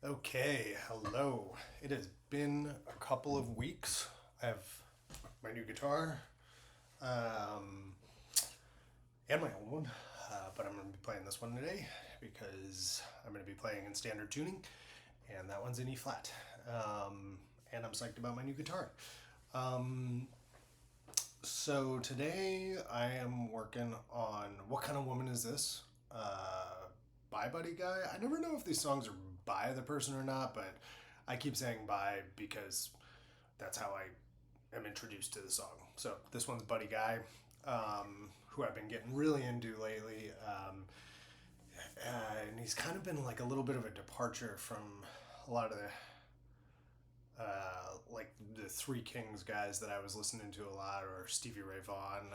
Okay, hello. It has been a couple of weeks. I have my new guitar um, and my old one, but I'm going to be playing this one today because I'm going to be playing in standard tuning, and that one's in E flat. And I'm psyched about my new guitar. Um, so today I am working on What Kind of Woman Is This? By Buddy Guy. I never know if these songs are by the person or not, but I keep saying by because that's how I am introduced to the song. So this one's Buddy Guy, who I've been getting really into lately. And he's kind of been like a little bit of a departure from a lot of like the Three Kings guys that I was listening to a lot, or Stevie Ray Vaughan.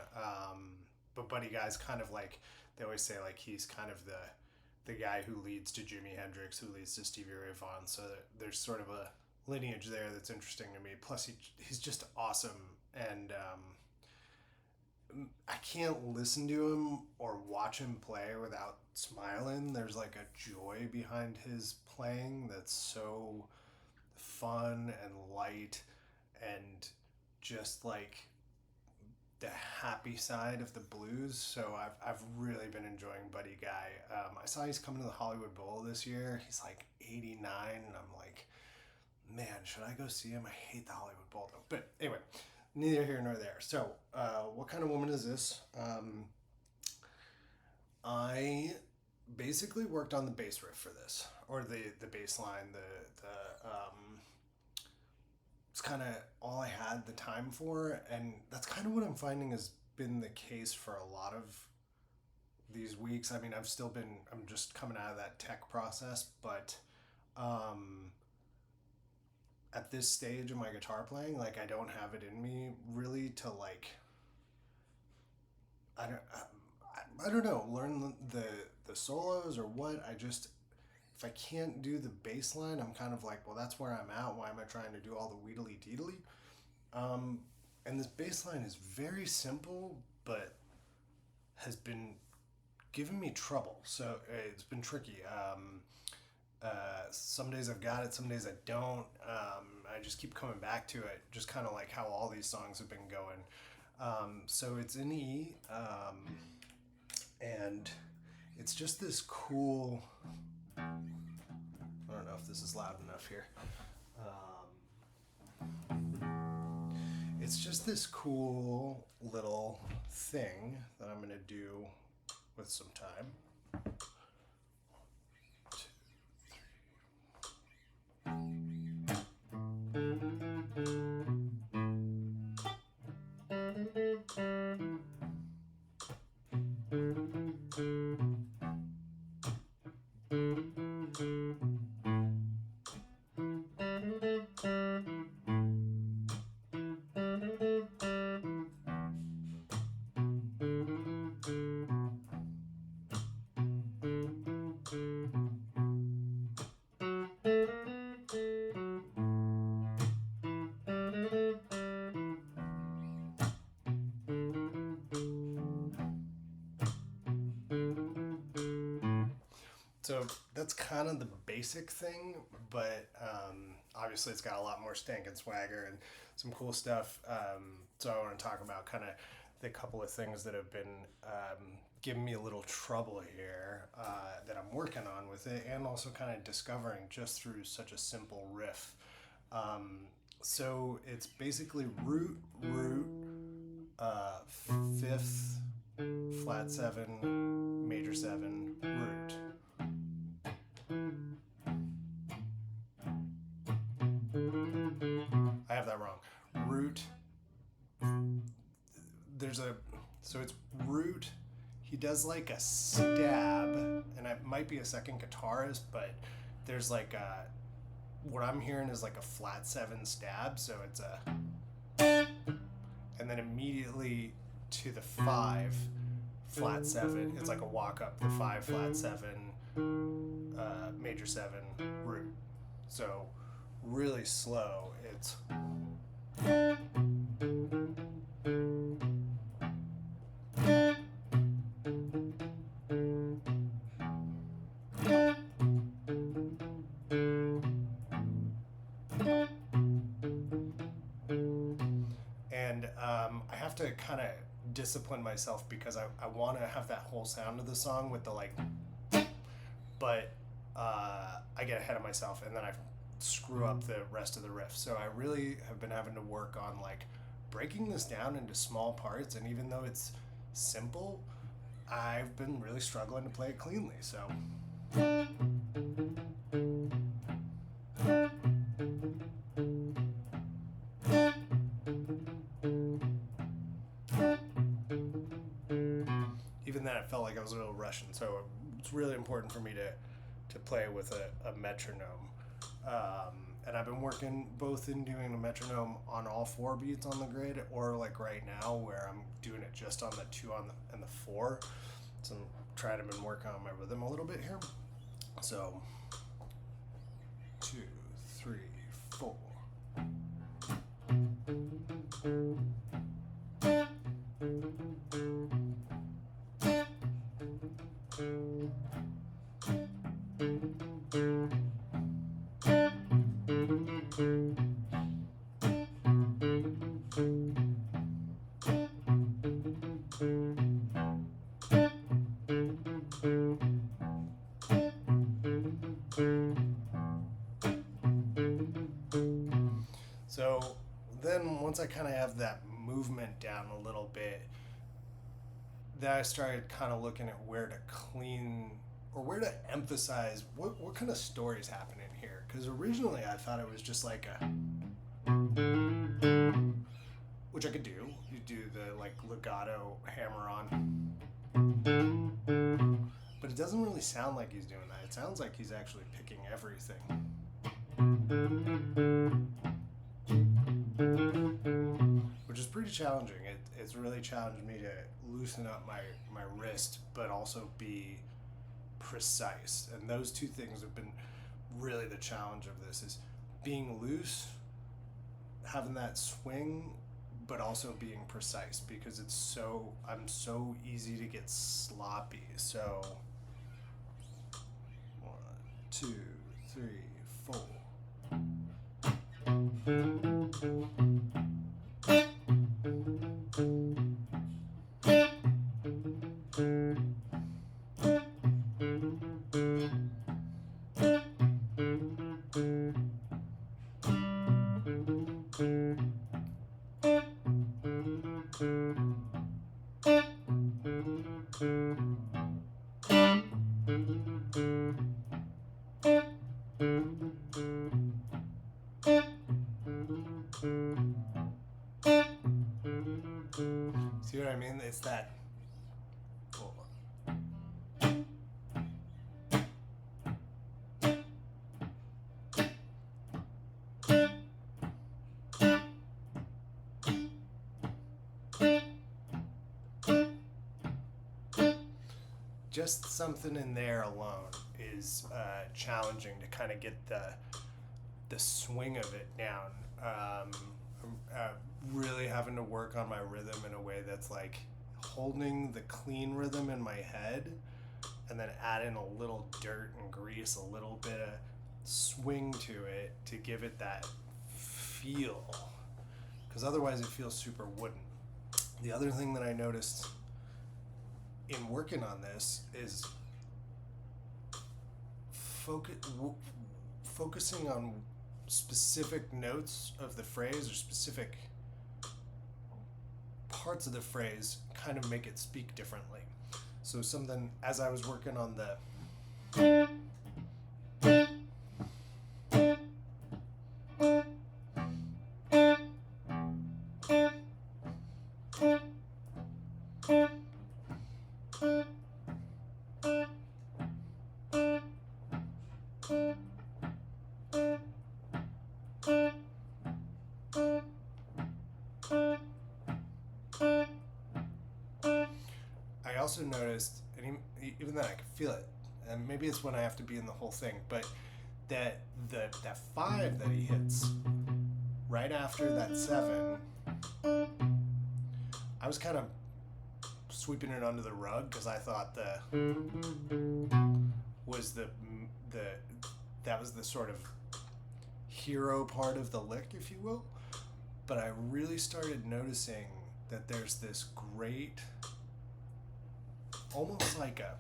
But Buddy Guy's kind of like, they always say like he's kind of the guy who leads to Jimi Hendrix, who leads to Stevie Ray Vaughan. So there's sort of a lineage there that's interesting to me. Plus, he's just awesome, and I can't listen to him or watch him play without smiling. There's like a joy behind his playing that's so fun and light, and just like the happy side of the blues. So I've really been enjoying Buddy Guy. I saw he's coming to the Hollywood Bowl this year. He's like 89, and I'm like, man, should I go see him? I hate the Hollywood Bowl though. But anyway, neither here nor there. So, What Kind of Woman Is This? I basically worked on the bass riff for this, or the bass line. It's kind of all I had the time for, and that's kind of what I'm finding has been the case for a lot of these weeks. I mean, I'm just coming out of that tech process, but at this stage of my guitar playing, like I don't have it in me really to like I don't I don't know, learn the solos or what. I just, if I can't do the bass line, I'm kind of like, well, that's where I'm at. Why am I trying to do all the wheedly deedly? Um, and this bass line is very simple, but has been giving me trouble. So it's been tricky. Some days I've got it, some days I don't. I just keep coming back to it, just kind of like how all these songs have been going. So it's in E, and it's just this cool. I don't know if this is loud enough here. It's just this cool little thing that I'm gonna do with some time. So that's kind of the basic thing, but obviously it's got a lot more stank and swagger and some cool stuff. So I want to talk about kind of the couple of things that have been giving me a little trouble here that I'm working on with it, and also kind of discovering just through such a simple riff. So it's basically root, root, fifth, flat seven, major seven, root. I have that wrong. Root. There's a, so it's root. He does like a stab, and it might be a second guitarist, but there's like a, what I'm hearing is like a flat seven stab. So it's a, and then immediately to the five flat seven. It's like a walk up the five flat seven, major seven, root. So really slow. It's to kind of discipline myself because I want to have that whole sound of the song with the like, but I get ahead of myself and then I screw up the rest of the riff. So I really have been having to work on like breaking this down into small parts, and even though it's simple, I've been really struggling to play it cleanly. So even then, it felt like I was a little Russian. So it's really important for me to play with a metronome. And I've been working both in doing a metronome on all 4 beats on the grid, or like right now where I'm doing it just on the 2 and the 4. So I'm trying to work on my rhythm a little bit here. So 2, 3, 4. So then once I kind of have that movement down a little bit, then I started kind of looking at where to clean or where to emphasize what kind of story's happening here. Because originally I thought it was just like a, which I could do. You do the like legato hammer on, but it doesn't really sound like he's doing that. It sounds like he's actually picking everything. Which is pretty challenging. It's really challenged me to loosen up my wrist, but also be precise. And those two things have been really the challenge of this, is being loose, having that swing, but also being precise, because I'm so easy to get sloppy. So 1, 2, 3, 4. See what I mean? It's that. Just something in there alone is challenging to kind of get the swing of it down. I'm really having to work on my rhythm in a way that's like holding the clean rhythm in my head and then adding a little dirt and grease, a little bit of swing to it to give it that feel, because otherwise it feels super wooden. The other thing that I noticed in working on this is focusing on specific notes of the phrase or specific parts of the phrase kind of make it speak differently. So something, as I was working on the I also noticed, and even then I could feel it, and maybe it's when I have to be in the whole thing, but that that 5 that he hits right after that 7, I was kind of sweeping it under the rug because I thought was that was the sort of hero part of the lick, if you will. But I really started noticing that there's this great, almost like a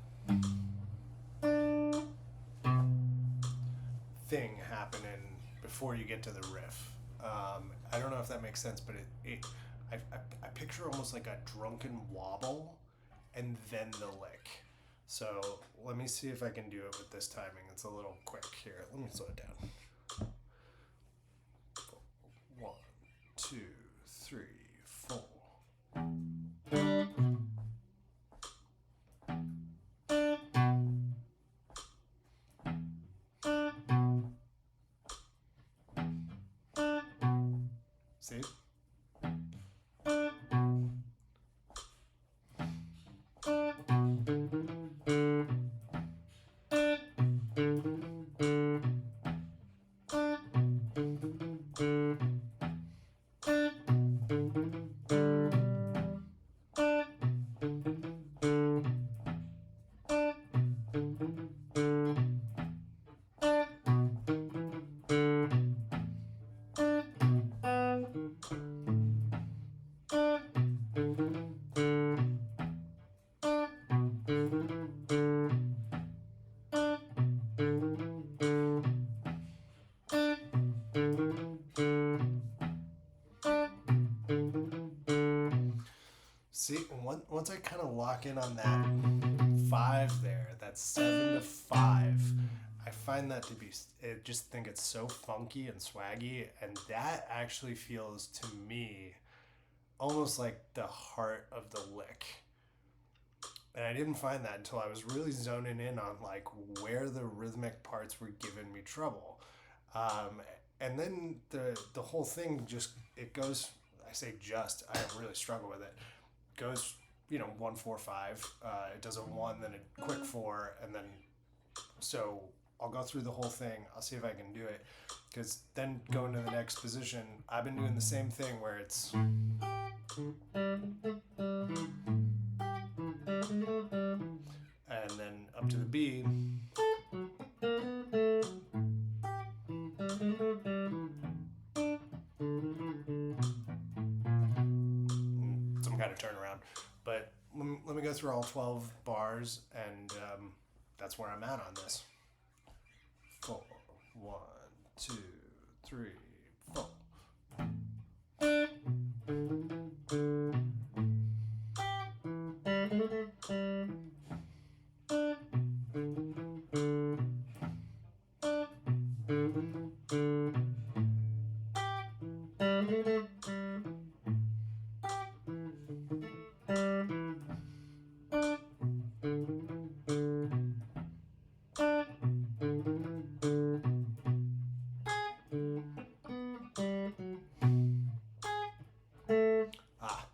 thing happening before you get to the riff. I don't know if that makes sense, but I picture almost like a drunken wobble and then the lick. So let me see if I can do it with this timing. It's a little quick here. Let me slow it down. 1, 2, 3, 4. See? See, once I kind of lock in on that 5 there, that's 7 to 5. I find that to be, I just think it's so funky and swaggy, and that actually feels to me almost like the heart of the lick. And I didn't find that until I was really zoning in on like where the rhythmic parts were giving me trouble. And then the whole thing just, it goes, I say just, I really struggle with it. Goes, 1 4 5. It does a 1, then a quick 4, and then so I'll go through the whole thing. I'll see if I can do it, because then going to the next position, I've been doing the same thing where it's and then up to the B. Some kind of turnaround. But let me go through all 12 bars, and that's where I'm at on this. 4, 1, 2, 3, 4. Ah.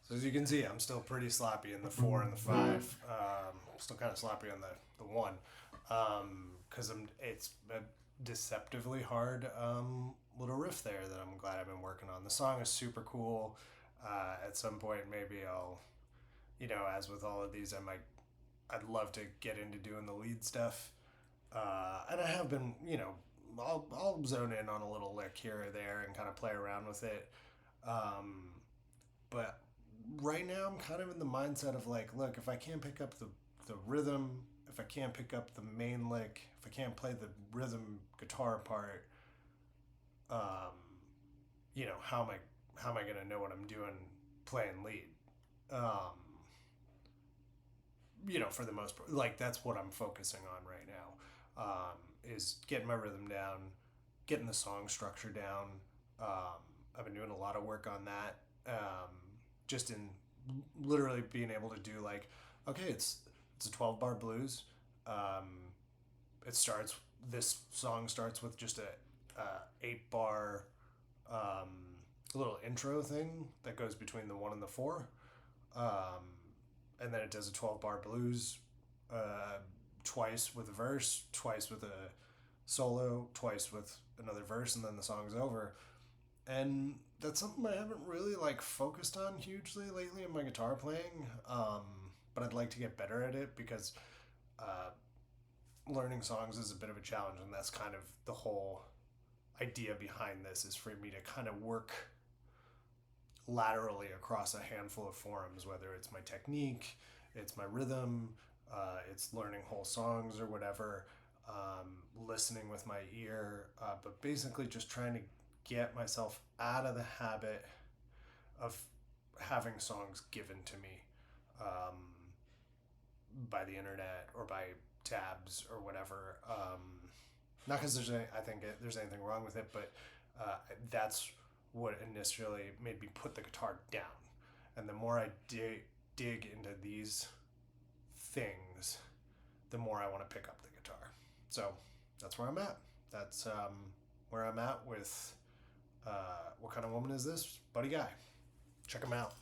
So as you can see, I'm still pretty sloppy in the 4 and the 5. Still kind of sloppy on the 1, because it's a deceptively hard little riff there that I'm glad I've been working on. The song is super cool. At some point, maybe I'll, as with all of these, I'd love to get into doing the lead stuff. And I have been, I'll zone in on a little lick here or there and kind of play around with it. But right now I'm kind of in the mindset of like, look, if I can't pick up the rhythm, if I can't pick up the main lick, if I can't play the rhythm guitar part, how am I gonna know what I'm doing playing lead? For the most part, like that's what I'm focusing on right now. is getting my rhythm down, getting the song structure down. Um, I've been doing a lot of work on that. Just in literally being able to do like, okay, it's a 12 bar blues. Um, it starts. This song starts with just a 8 bar um, little intro thing that goes between the 1 and the 4. Um, and then it does a 12 bar blues uh, twice with a verse, twice with a solo, twice with another verse, and then the song's over. And that's something I haven't really like focused on hugely lately in my guitar playing. But I'd like to get better at it because uh, learning songs is a bit of a challenge, and that's kind of the whole idea behind this is for me to kind of work laterally across a handful of forums, whether it's my technique, it's my rhythm, it's learning whole songs or whatever, listening with my ear, but basically just trying to get myself out of the habit of having songs given to me um, by the internet or by tabs or whatever. Not because I think there's anything wrong with it, but that's what initially made me put the guitar down. And the more I dig into these things, the more I want to pick up the guitar. So that's where I'm at. That's where I'm at with What Kind of Woman Is This? Buddy Guy. Check him out.